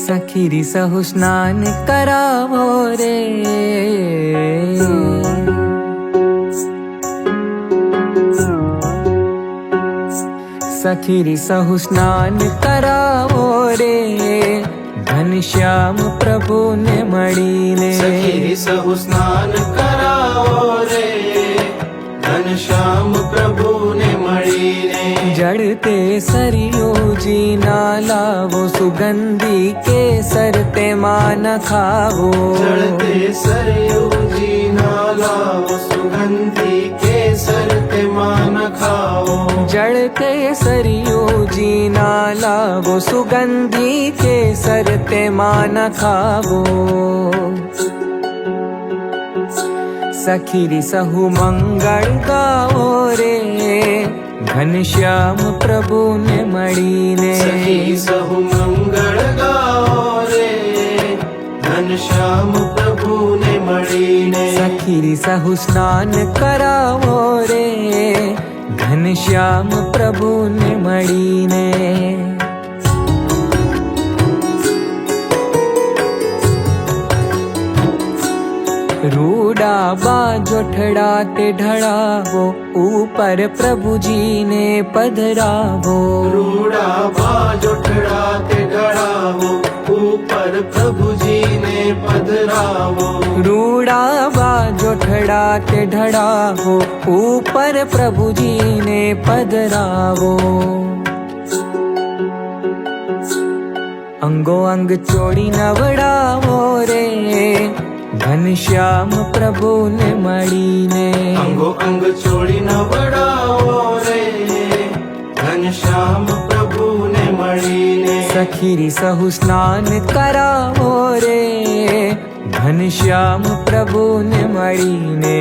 सखीरी सहु स्नान करावो रे, सखीरी सहु स्नान करावो रे, घनश्याम प्रभु ने मळीने। सखी सहु स्नान करावो रे, घनश्याम प्रभु ने मळीने। जड़ते सरयोजी ना लावो, सुगंधी केसर ते मान खावो। जड़ते सरयोजी ना लावो, सुगंधी केसर ते मान खावो। जड़ते सरयोजी ना लावो, सुगंधी केसर ते मान खावो। सखीरी सहु मंगल गाओ रे, घनश्याम प्रभु ने मळीने। सखी सहु मंगल गाओ रे, घनश्याम प्रभु ने मळीने। सखीरी सहु स्नान करावो रे, घनश्याम प्रभु ने मळीने। रूड़ा बाजोठड़ा ते ढड़ावो, ऊपर प्रभु जी ने पधरावो। रूड़ा बाजोठड़ा ते ढड़ावो, ऊपर प्रभु जी ने पधरावो। रूड़ा बाजोठड़ा ते ढड़ावो, ऊपर प्रभु जी ने पधरावो। अंगो अंग चोड़ी नवड़ावो रे, घनश्याम प्रभु ने मळीने। अंगो अंग चोड़ी नवड़ावो रे, घनश्याम प्रभु ने मळीने। सखीरी सहु स्नान करावो रे, घनश्याम प्रभु ने मळीने।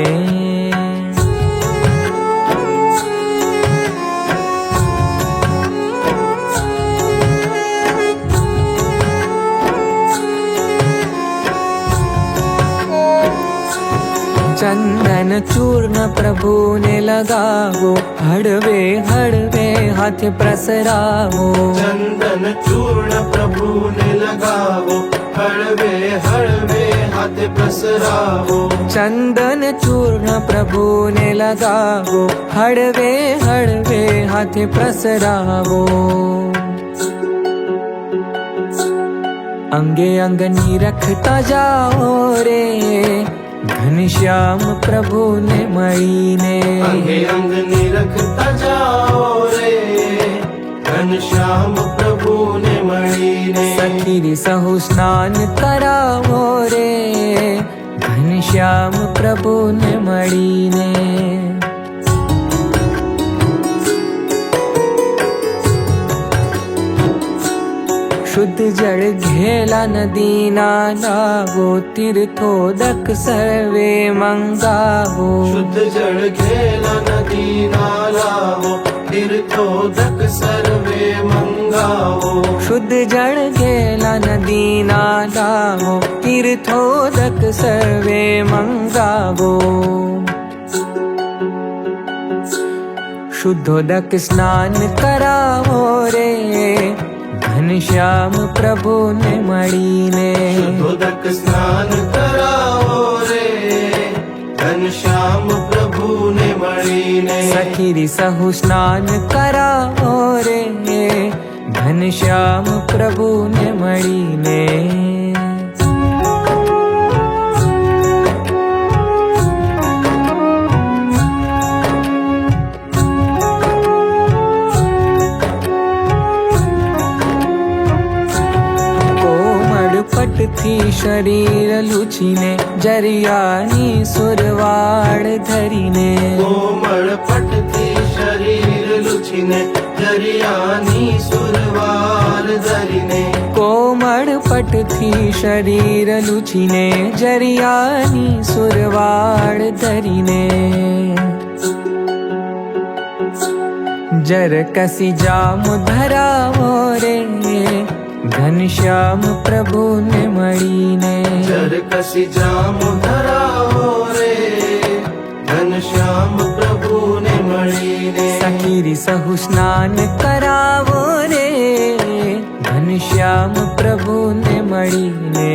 चंदन चूर्ण प्रभु ने लगावो, हड़वे हड़वे हाथ प्रसरावो। चंदन चूर्ण प्रभु ने लगावो, हड़वे हड़वे हाथ प्रसरावो। चंदन चूर्ण प्रभु ने लगावो, हड़वे हड़वे हाथ प्रसरावो। अंगे अंग निरखता जाओ रे, घनश्याम प्रभु ने मळीने। अंगे अंग निरखता जाओ रे, घनश्याम प्रभु ने मळीने। सखीरी सहु स्नान करावो रे, घनश्याम प्रभु ने मळीने। शुद्ध जल घेला नदी ना लावो, तीर्थोदक सर्वे मंगावो। शुद्ध जल घेला नदी ना लावो, तीर्थोदक सर्वे मंगावो। शुद्ध जल घेला नदी ना लावो, तीर्थोदक सर्वे मंगावो। शुद्धोदक स्नान करावो रे, घनश्याम प्रभु ने मळीने। शुद्धोदक स्नान करावो रे, घनश्याम प्रभु ने मळीने। सखीरी सहु स्नान करावो रे, घनश्याम प्रभु ने मळीने। पट थी શરીર લૂછીને જરિયાની સુરવાળ ધરીને કોમળ પટથી શરીર લૂછીને દરિયાની સુરવાલ ધરીને કોમળ પટથી શરીર લૂછીને જરિયાની સુરવાળ ધરીને જર કસી જામ ધરાવો રે ઘનશ્યામ પ્રભુને મળીને જર કસી જામ ધરાવો રે ઘનશ્યામ પ્રભુને મળીને સખીરી સહુ સ્નાન કરાવો રે ઘનશ્યામ પ્રભુને મળીને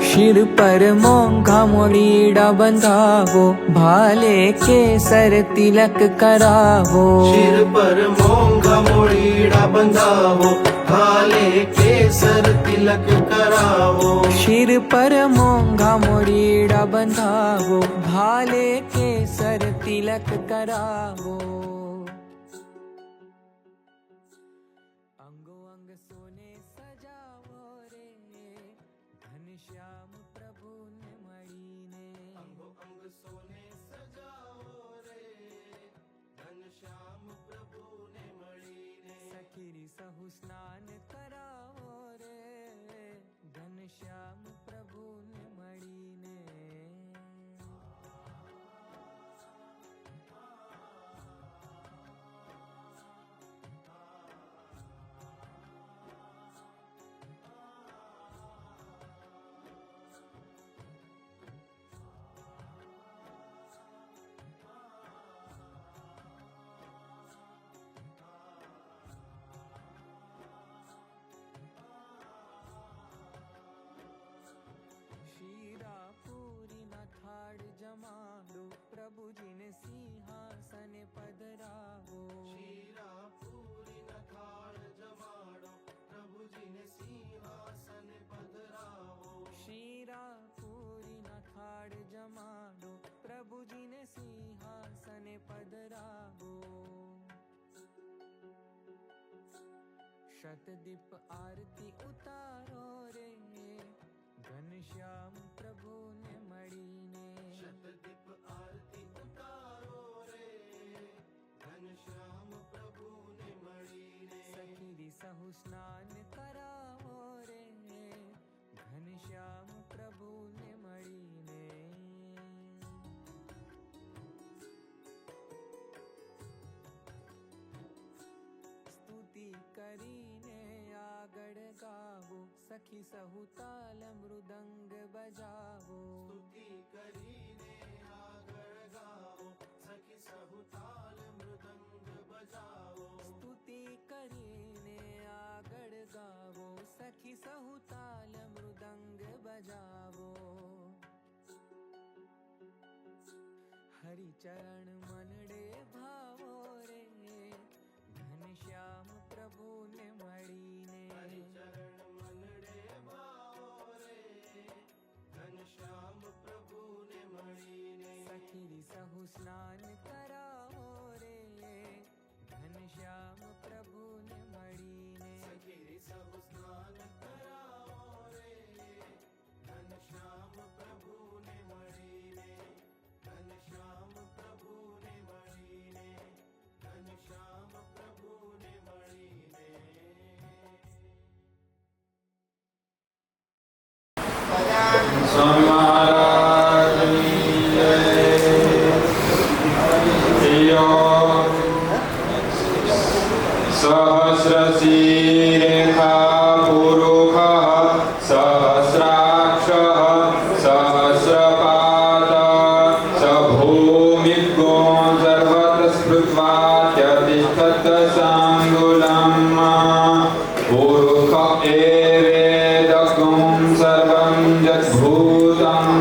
શિર પર મોંઘા મોડીડા બંધાવો ભાલે કેસર તિલક કરાવો શિર પર મોંઘા મોડીડા બંધાવો ભાલે કેસર તિલક કરાવો શિર પર મોંઘા મોડીડા બંધાવો ભાલે કેસર તિલક કરાવો અંગો અંગ સોને સજાવો રે ઘનશ્યામ પ્રભુને મળીને અંગો અંગ સોને સજાવો રે ઘનશ્યામ પ્રભુને મળીને સખીરી સહુ સ્નાન કરાવો રે ઘનશ્યામ પ્રભુને મળીને શીરા પૂરીના થાળ જમાડો પ્રભુજીને સિંહાસને પધરાવો શીરા પૂરીના થાળ જમાડો પ્રભુજીને સિંહાસન પધરાવો શીરા પૂરીના થાળ જમાડો પ્રભુજીને સિંહાસને પધરાવો શતદીપ આરતી ઉતારો રે ઘનશ્યામ પ્રભુને મળીને શતદીપ આરતી ઉતારો રે ઘનશ્યામ પ્રભુને મળીને સખીરી સહુ સ્નાન કરાવો રે ઘનશ્યામ પ્રભુને મળીને સ્તુતિ કરીને આગળ ગાવો સખી સહુ તાલ મૃદંગ બજાવો સ્તુતિ કરીને આગળ ગાવો સખી સહુ તાલ મૃદંગ બજાવો સ્તુતિ કરીને આગળ ગાવો સખી સહુ તાલ મૃદંગ બજાવો હરિચરણ મનડે ભાવો રે ઘનશ્યામ પ્રભુને મળીને હરિચરણ મનડે ભાવો રે ઘનશ્યામ પ્રભુને મળીને સખીરી સહુ સ્નાન કરાવો રે ઘનશ્યામ પ્રભુને મળીને સખીરી સહુ સ્નાન કરાવો રે ઘનશ્યામ પ્રભુને મળીને ઘનશ્યામ પ્રભુને મળીને ઘનશ્યામ પ્રભુને મળીને સ્વામી મહારાજની જય. સહસ્રશીરેખા પુરુષઃ સહસ્રાક્ષઃ સહસ્રપાદ સ ભૂમિગો સર્વત સ્મૃત્વાત્યતિષ્ઠત સાંગુલમ પુરુષ એવેદગું સર્વં યદ્ભૂતં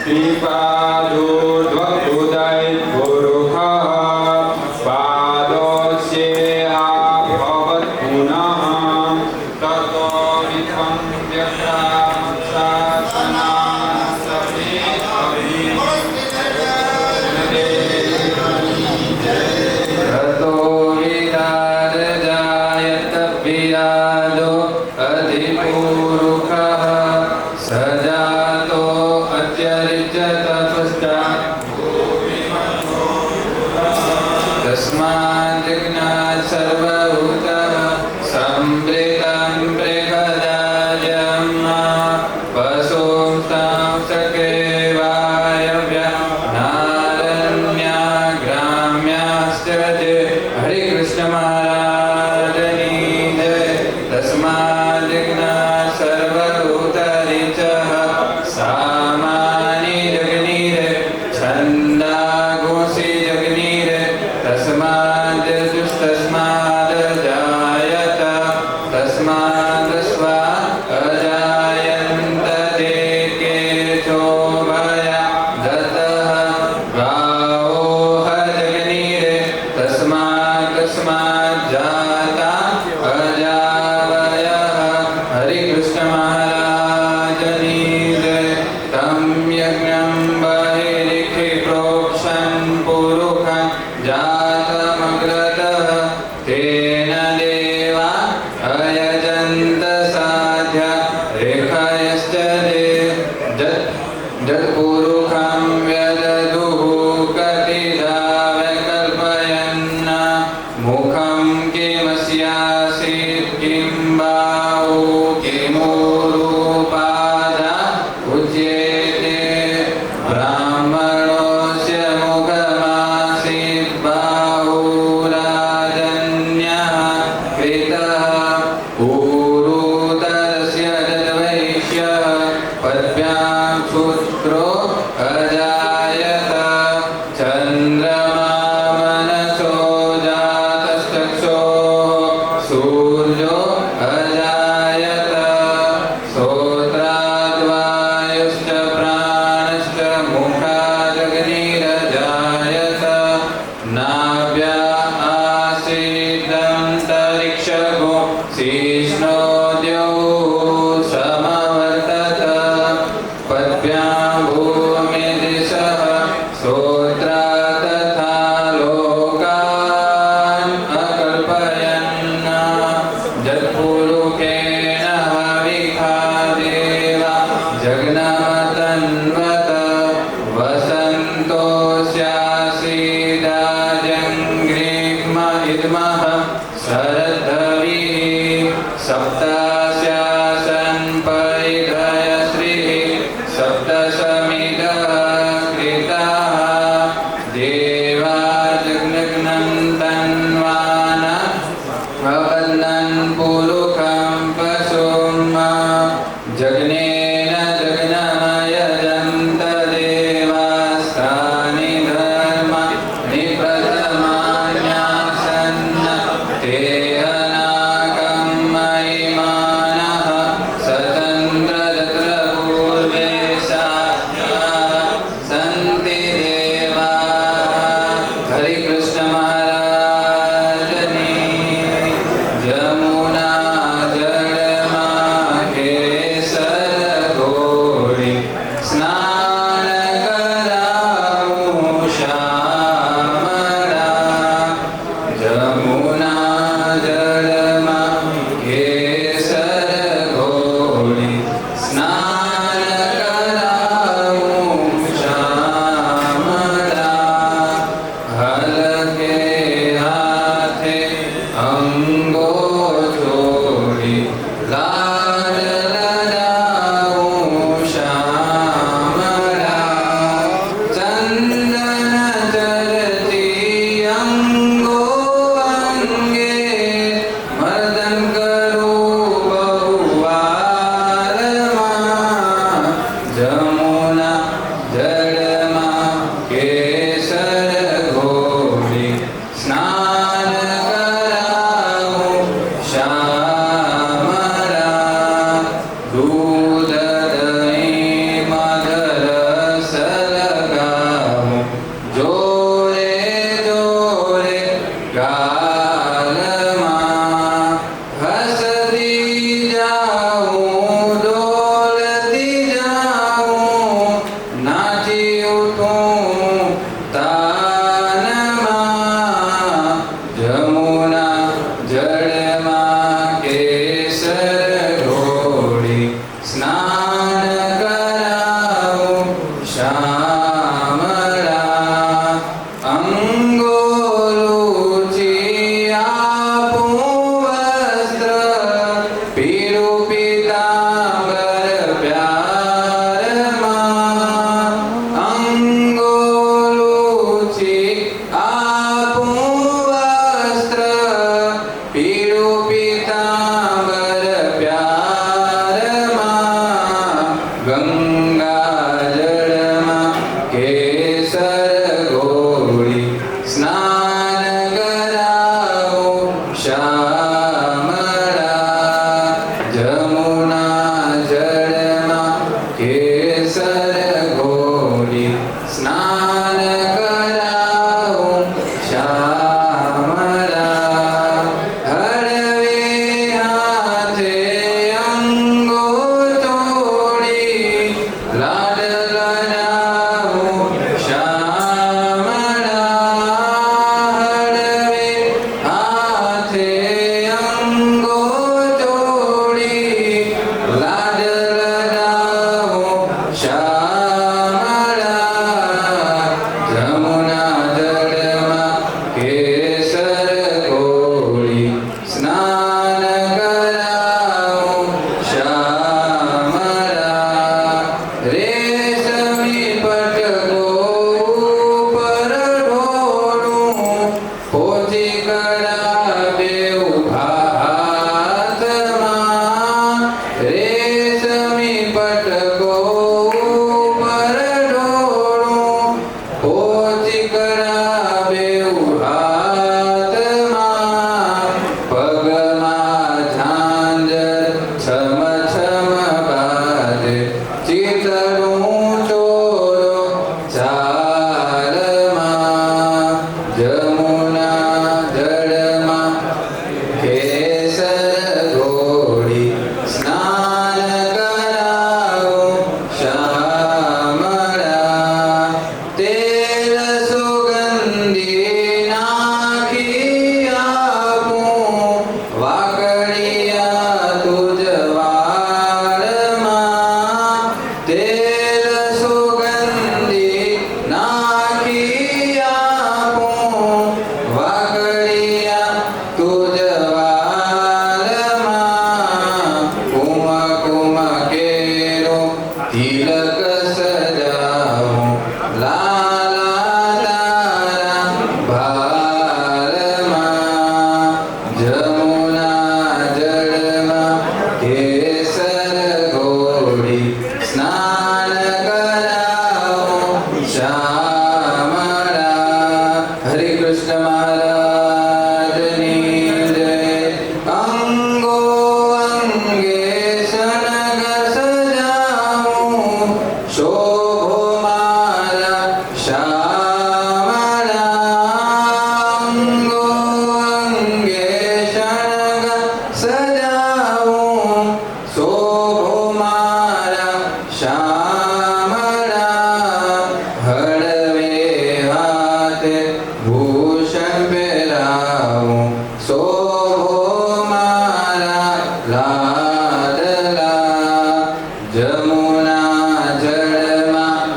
श्रीपादोर्ध्वोदयपुरुषः पादोऽस्येहाभवत् पुनः ततो विश्वं व्यक्रामशासनान् ततो विराजजायत विराजो अधिपूरुषः स जातो अत्यरिच्य तपश्चात् तस्मात् जिज्ञास सर्वभूतः सम्प्रीतं प्रेखदाजम् पशुंस्तां सखे वायव्य नारण्याग्राम्याश्च जय हरे कृष्ण महाराजनी जय तस्मात् जिज्ञास सर्वभूतरिचः सामानि जगनीरे छन्दागुंसि जगनीरे तस्मात् दुस्तस्मात् जायत तस्मात् स्वा अजायन्त ते केशोभया दत्तः गावो जगनीरे तस्मात् कस्मात् जाता अजावयः हरे कृष्ण महाराजनी जय तं यज्ञं बहिरिखि प्रोक्षन् पुरुषं जातमग्रतः तेन देवा अयजन्त साध्य रेखयश्च जत्पुरुषं व्यदधुः कतिधा वैकल्पयन् मुखं किमस्यासीत् किं बाहु किमूरुपादा उच्येते ब्राह्मणोऽस्य मुखमासीत् बाहुराजन्यः कृतः पूरुतरस्य तद्वैश्यः पद्भ्यां शूद्रो अजायत चन्द्रमा मनसो जातश्चक्षोः सूर्यो अजायत श्रोत्राद्वायुश्च प्राणश्च मुखादग्निरजायत नाभ्या आसीदन्तरिक्षगो शीष्णोद्यौ समवर्तत पद्भ्यां भूमिदिशः श्रोत्रा तथा लोकान् अकल्पयन् जत्पुरुषेण हविखा देवा जग्नमतन्वत वसन्तोऽस्यासीदाजङ्घ्रिग्म इद्मः शरद्धविः सप्तास्यासन् परिधयश्रीः सप्तशमिदः कृताः देवा जग्नन्तन्वान अवदन् पुरुषं पशुं जग्नेन जग्नमयजन्त देवास्तानि धर्माणि प्रथमान्यासन् ते अनाकं महिमानः स्वतन्त्र तत्र पूर्वे सा શ્યામળા અંગોલુચી આપું વસ્ત્ર પીળું પીતાંબર પ્યારમાં અંગોલુચી આપું વસ્ત્ર પીળું પીતાંબર પ્યારમાં ગંગા જળમાં કેસર ગોળી સ્નાન કરાવો શ્યામળા જમુના જળમાં કેસર ગોળી સ્નાન કરાવો શ્યામળા હળવે હાથે અંગો તોડી લાડ લડાવો શ્યામળા હળવે હાથે અંગો તોડી લાડ લડાવો શ્યામળા જમુના જળમાં કેસર ગોળી સ્નાન કરાવો શ્યામળા રેશમી પટકો ઉપર ઢોળું પોચી કરાવે ઉભા હાથમાં રેશમી પટકો ઉપર ઢોળું પોચી કરાવે ઉભા હાથમાં પગમાં ઝાંઝર છમ છમ બાજે ચિતરું ચોરો ચાલમાં જમુના જળમાં કેસર ગોળી સ્નાન કરાવો શ્યામળા તેલ સુગંધી નાખી આપું વાકડિયા તુજ વાળમાં તેલ સુગંધી નાખી આપું વાકડિયા તુજ વાળમાં કુમ કેરો તિલક સજાવું લાલા તારા ભારમાં જમુના જળમાં કેસર ગોળી સ્નાન કરાવો શ્યામળા હરે કૃષ્ણ મહારાજની જય અંગો અંગે શણગ સજાવું શોભો મારા શ્યામળા અંગો અંગે શણગ સજાવું શોભો મારા શ્યામળા હળવે હાથે ભૂષણ પહેરાવું શોભો મારા લાડલા જમુના જળમાં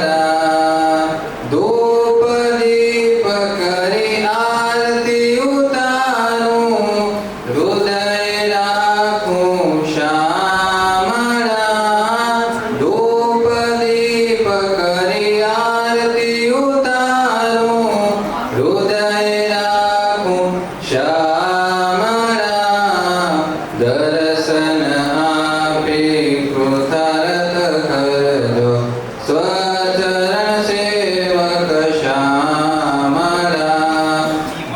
શ્યામળા ધૂપ દીપ કરી આરતી ઉતારું હૃદય રાખું શ્યામળા ધૂપ દીપ કરી આરતી ઉતારું હૃદય રાખું શ્યામળા દર્શન આપી કૃતાર્થ કરજો સ્વચરણ સેવક શ્યામળા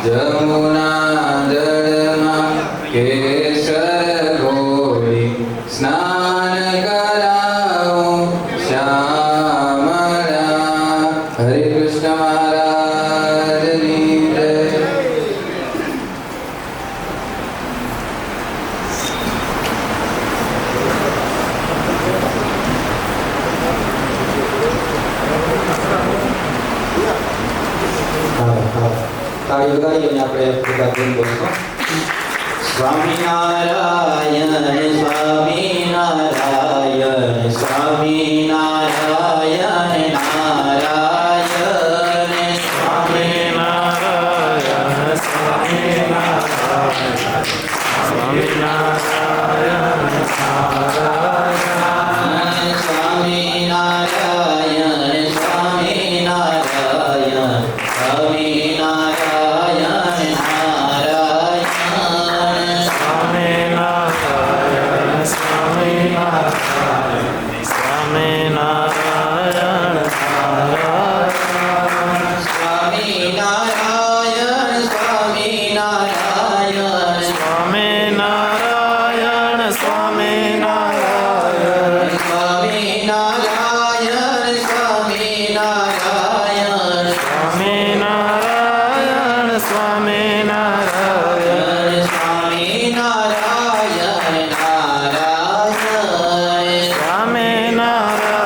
જમુના જળમાં કેસર ઘોળી સ્નાન કરાવું શ્યામળા હરે કૃષ્ણ મહારાજની જય તાળી વગાડીએ અને આપણે બધા બોલ બોલશું. સ્વામિનારાયણ સ્વામિનારાયણ સ્વામિનારાયણ નારાયણ સ્વામિનારાયણ સ્વામિનારાયણ સ્વામિનારાયણ નારાયણ સ્વામિનારાયણ સ્વામિનારાયણ સ્વામિનારાયણ નારાયણ સ્વામિનારાયણ સ્વામિનારાયણ સ્વામિનારાયણ નારાયણ સ્વામિનારાયણ સ્વામિનારાયણ સ્વામિનારાયણ સ્વામિનારાયણ સ્વામિનારાયણ સ્વામિનારાયણ સ્વામિનારાયણ સ્વામિનારાયણ સ્વામિનારાયણ નારાયણ સ્વામિનારાયણ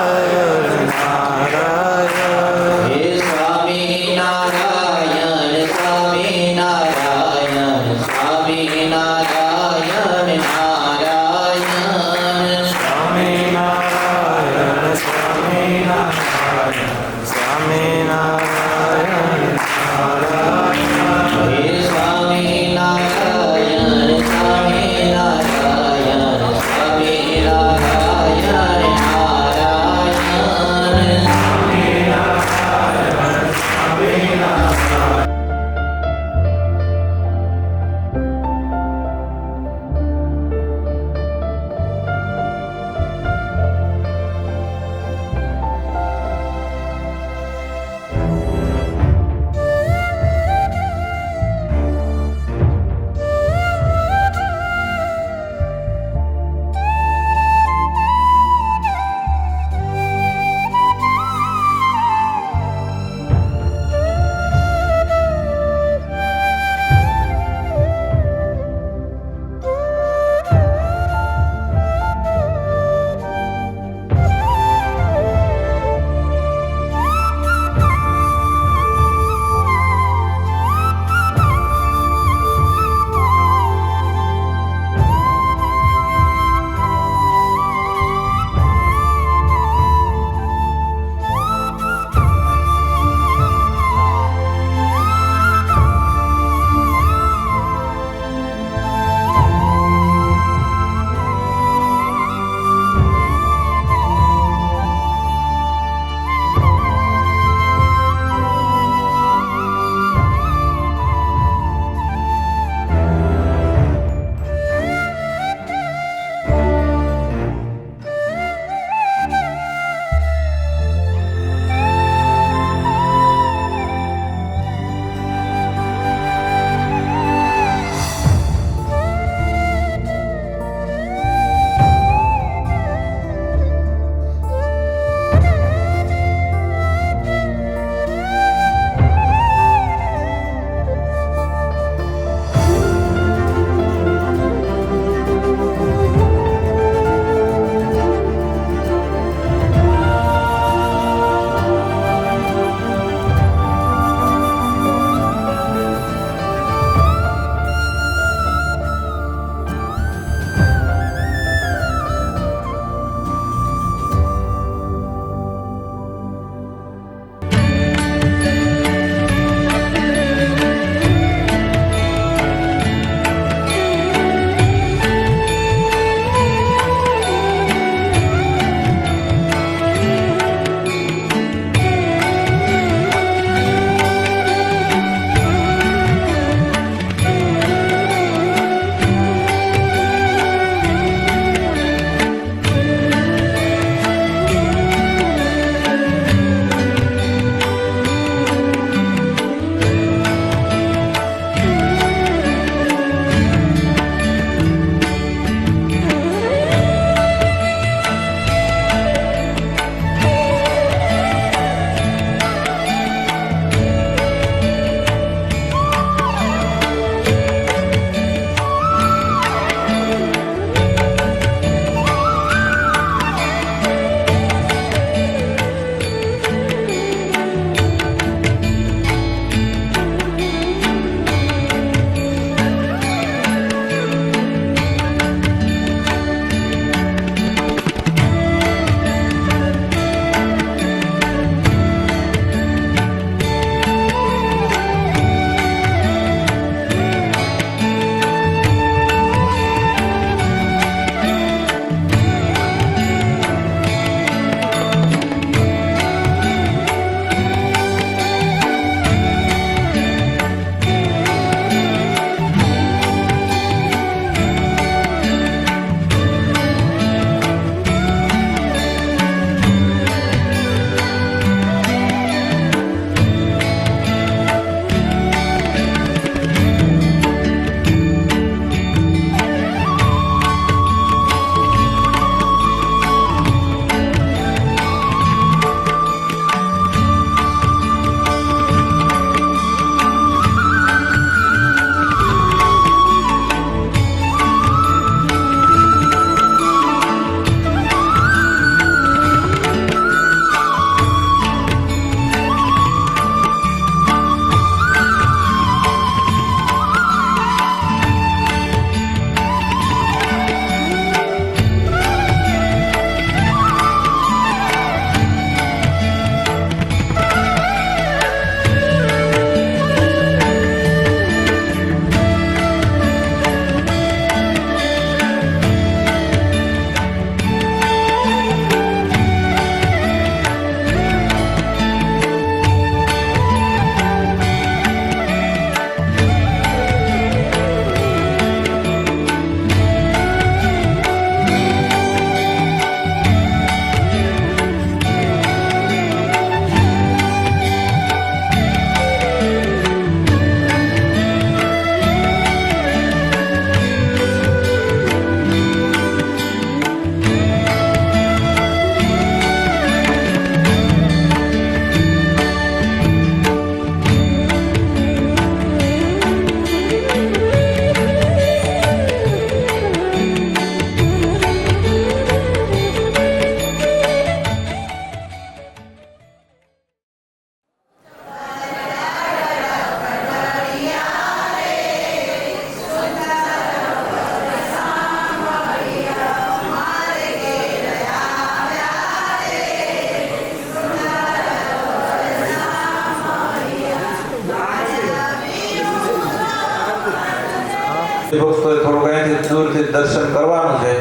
ભક્તોએ થોડુંક અહીંથી દૂરથી દર્શન કરવાનું છે.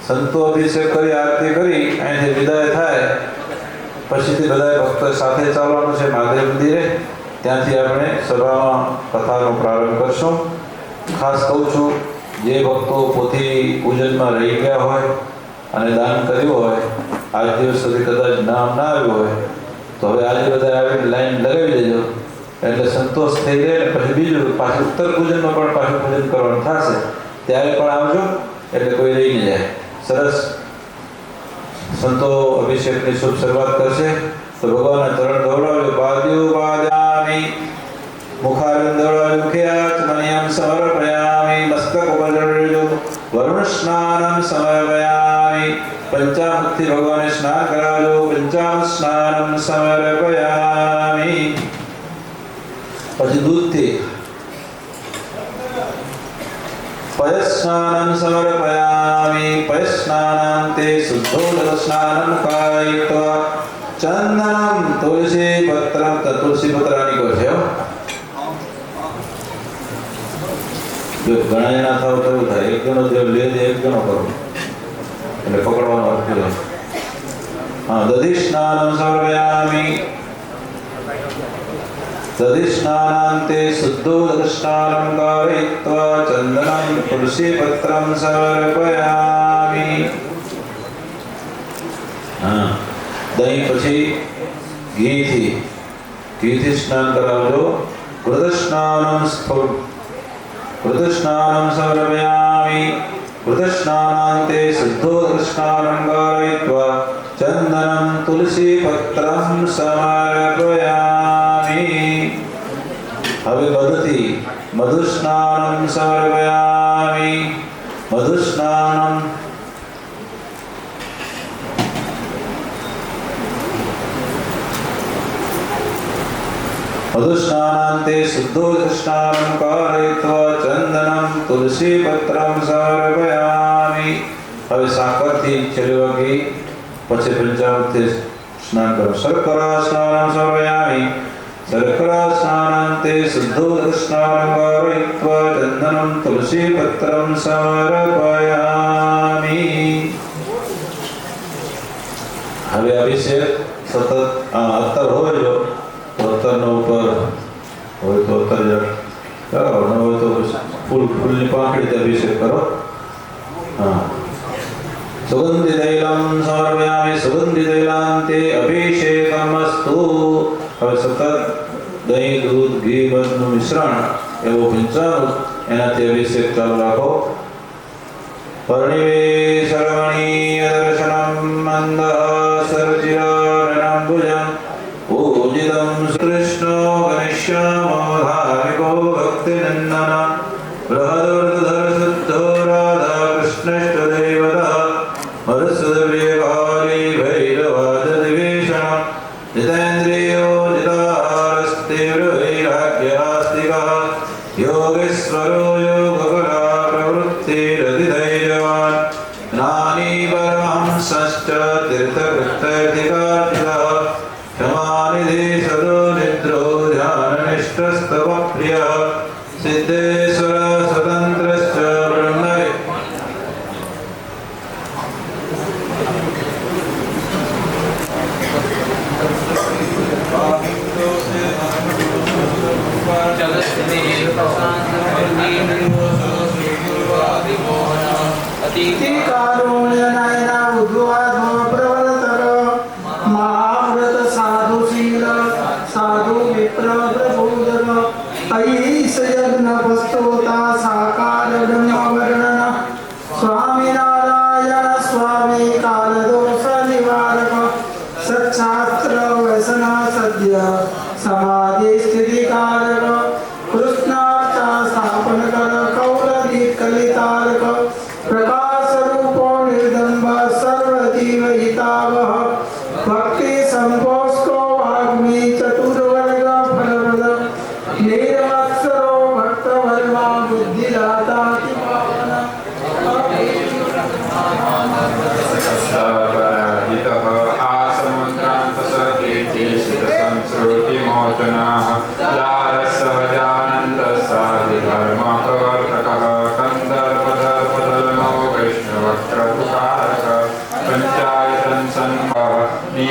સંતો અભિષેક કરી આરતી કરી અહીંથી વિદાય થાય પછીથી બધા ભક્તો સાથે ચાલવાનું છે મહાદેવ મંદિરે. ત્યાંથી આપણે સભામાં કથાનો પ્રારંભ કરશું. ખાસ કહું છું, જે ભક્તો પોથી પૂજનમાં રહી ગયા હોય અને દાન કર્યું હોય, આજ દિવસ સુધી કદાચ નામ ના આવ્યું હોય, તો હવે આજે બધા આવીને લાઈન લગાવી દેજો એટલે સંતોષ થઈ જાય. ને પછી બીજું પાછું ઉત્તર પૂજનમાં પણ પાછું પૂજન કરવાનું થશે, ત્યારે પણ આવજો એટલે કોઈ રહી ન જાય. સરસ સંતો અભિષેકની શુભ શરૂઆત કરશે. તો ભગવાનના ચરણ ધોવડાવજો. પાદ્યો પાદ્યામિ મુખારવિંદોળાય મુખ્યાચમનિયમ સમર્પયામિ. મસ્તક ઉપર ચડજો. વરુણ સ્નાનમ સમર્પયામિ. પંચામૃતથી ભગવાનને સ્નાન કરાવજો. પંચામૃત સ્નાનમ સમર્પયામિ. પછી દૂધથી પયસ્નાનમ સમર્પયામિ. પયસ્નાનાંતે શુદ્ધોદક સ્નાનમ કાયિત્વા ચંદનમ તુલસી પત્રમ. તુલસી પત્રાની કો છે. જો ઘણા જણા થાવ તો એવું થાય, એક જણો જે લે છે એક જણો કરો એટલે પકડવાનો અર્થ છે. હા, દધી સ્નાનમ સમર્પયામિ. દધી સ્નાનાંતે શુદ્ધોદક સ્નાનમ કારયિત્વા ચંદનમ તુલસી પત્રમ સમર્પયામિ. હા, દહીં પછી ઘીથી સ્નાન કરાવજો. ઘૃતસ્નાનમ સમર્પયામિ. ઘૃતસ્નાનાંતે શુદ્ધોદક સ્નાનમ કારયિત્વા ચંદનમ તુલસી પત્રમ સમર્પયામિ. હવે મધુથી મધુસ્નાનમ સમર્પયામિ. મધુસ્નાનમ મધુસ્નાનાંતે શુદ્ધોદક સ્નાનમ કારયિત્વા ચંદનમ તુલસી પત્રમ સમર્પયામિ. હવે સાકરથી છેલ્લી પછી પંચામૃતથી સ્નાન કરો. શર્કરા સ્નાનમ સમર્પયામિ. શર્કરા સ્નાનાંતે શુદ્ધોદક સ્નાનમ કારયિત્વા ચંદનમ તુલસી પત્રમ સમર્પયામિ. હવે અભિષેક સતત અત્તર હોય જો તો અત્તરનો ઉપર હોય તો અત્તર કરો, ન હોય તો ફૂલની પાંખડીથી અભિષેક કરો. હા, સુગંધિ તૈલમ સમર્પયામિ. સુગંધિ તૈલાંતે અભિષેકમસ્તુ. હવે સતત દહીં, દૂધ, ઘી બધું મિશ્રણ એવો પંચામૃત એનાથી અભિષેક ચાલુ રાખો. પરણિવે શરવણી દર્શનમ મંદ સરચિરાનંબુજમ પૂજિતમ કૃષ્ણો ગણેશ્યામો ધાર્મિકો ભક્તિનંદન બૃહદવર્ધર શુદ્ધો રાધા કૃષ્ણષ્ટ દેવતા મધુસૂદવ્યકારી ભૈરવાદ દિવેશણ જીતેન્દ્રિયો જીતાસ્તિવ્ર વૈરાગ્યાસ્તિકા યોગેશ્વરો યોગકલા પ્રવૃત્તિરધિધૈર્યવાન જ્ઞાની પરમહંસશ્ચ તીર્થકૃત્યધિકાર્થિકः ક્ષમાનિધિ સદો નિદ્રો ધ્યાનનિષ્ઠસ્તવ પ્રિયઃ સિદ્ધેશ્વર સ્વતંત્રશ્ચ બ્રહ્મવિદ. અતિથિ કારુણ્ય નયના ઉદ્વાદો પ્રવર્તક મહાવ્રત સાધુ શીલ સાધુ વિપ્ર પ્રબોધક ઐસ યજ્ઞ વસ્તુતા સાકાર બ્રહ્મ વર્ણન સ્વામિનારાયણ સ્વામી કાલદોષ નિવારક સચ્છાસ્ત્ર વ્યસન સદ્ય સમાધિ સ્થિતિ કારક કૃષ્ણાર્ચા સ્થાપન કર કૌલદીપ કલિતારક પ્રકાશ રૂપો નિર્દંબ સર્વજીવ હિતાવહ ભક્તિ સંપોષ્કો વાગ્મી ચતુર્વર્ગ ફલપ્રદ નિર્વત્સરો ભક્ત વર્મા બુદ્ધિદાતા પાવન संस्कृतिमोचनाः लारसहजानन्दसाधिधर्मप्रवर्तकः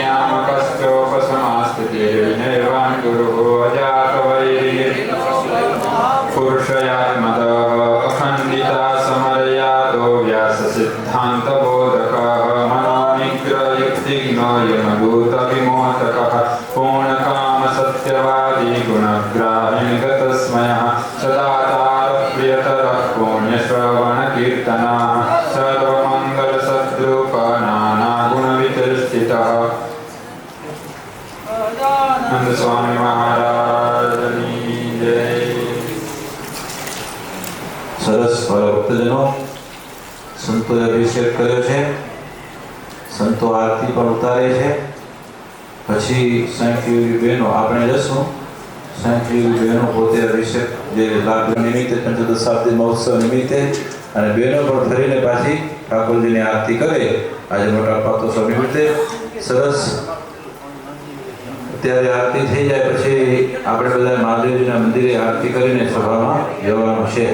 नियामकस्योपसमास्थितिर्निर्वाण गुरुः अजातवैरिः पुरुषयात्मतः अखण्डिता समरयातो व्याससिद्धान्तबोधकः मनोनिग्रहयुक्तिज्ञो यमदूतविमोचकः पूर्णकामसत्यवादी गुणग्राहिणगतस्मयः सदाचारप्रियतरः पुण्यश्रवणकीर्तनः सर्वमङ्गलसद्रूप नानागुणविचर्चितः नंद स्वामी महाराज की जय। સરસ મારા ભક્તજનો, સંતોએ અભિષેક કર્યો છે, સંતો આરતી પણ ઉતારે છે. પછી સાંખ્યયોગી બહેનો આપણે જશું. સાંખ્યયોગી બહેનો પોતે અભિષેક જે લાભ નિમિત્તે પંચદશાબ્દી મહોત્સવ નિમિત્તે અને બહેનો પણ ફરીને પાછી ઠાકોરજીની આરતી કરે આજે મોટા પાતોત્સવ નિમિત્તે. સરસ. ત્યારે આરતી થઈ જાય પછી આપણે બધા મહાદેવજીના મંદિરે આરતી કરીને સભામાં જવાનું છે.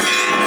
Thank